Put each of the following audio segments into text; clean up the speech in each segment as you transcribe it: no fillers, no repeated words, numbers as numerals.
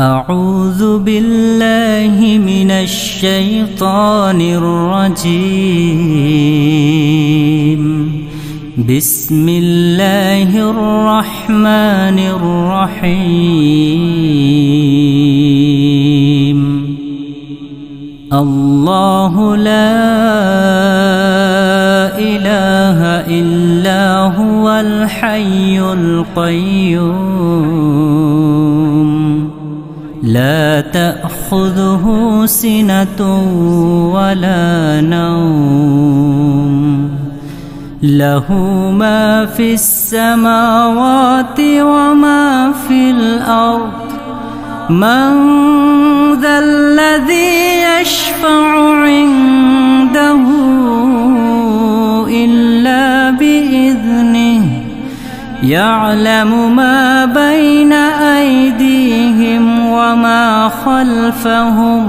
أعوذ بالله من الشيطان الرجيم بسم الله الرحمن الرحيم الله لا إله إلا هو الحي القيوم لا تأخذه سنة ولا نوم له ما في السماوات وما في الأرض من ذا الذي يشفع عنده إلا بإذنه يعلم ما بين أيديهم وما خلفهم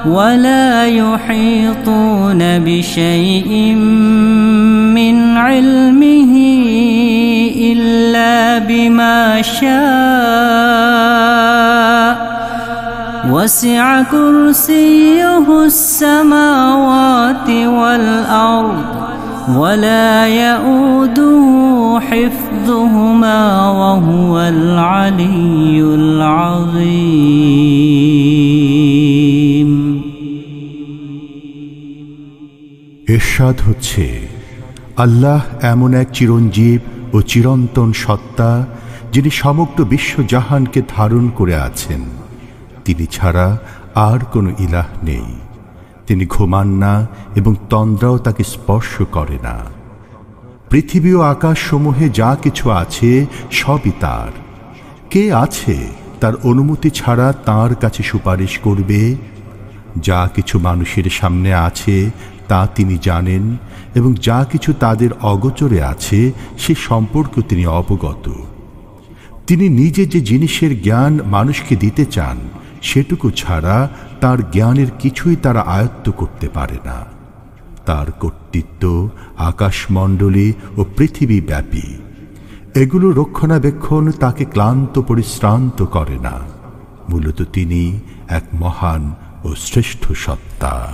ولا يحيطون بشيء من علمه إلا بما شاء وسع كرسيه السماوات والأرض ولا يؤوده حفظهما وهو العلي العظيم। ইরশাদ হচ্ছে, আল্লাহ এমন এক চিরঞ্জীব ও চিরন্তন সত্তা যিনি সমগ্র বিশ্বজাহানকে ধারণ করে আছেন। তিনি ছাড়া আর কোনো ইলাহ নেই। তিনি ঘুমান না এবং তন্দ্রাও তাকে স্পর্শ করে না। পৃথিবী ও আকাশসমূহে যা কিছু আছে সবই তার। কে আছে তার অনুমতি ছাড়া তার কাছে সুপারিশ করবে? যা কিছু মানুষের সামনে আছে তা তিনি জানেন এবং যা কিছু তাদের অগোচরে আছে সে সম্পর্কে তিনি অবগত। তিনি নিজে যে জিনিসের জ্ঞান মানুষকে দিতে চান সেটুকু ছাড়া তার জ্ঞানের কিছুই তারা আয়ত্ত করতে পারে না। তার কর্তৃত্ব আকাশমণ্ডলী ও পৃথিবী ব্যাপী। এগুলো রক্ষণাবেক্ষণ তাকে ক্লান্ত পরিশ্রান্ত করে না। মূলত তিনি এক মহান ও শ্রেষ্ঠ সত্তা।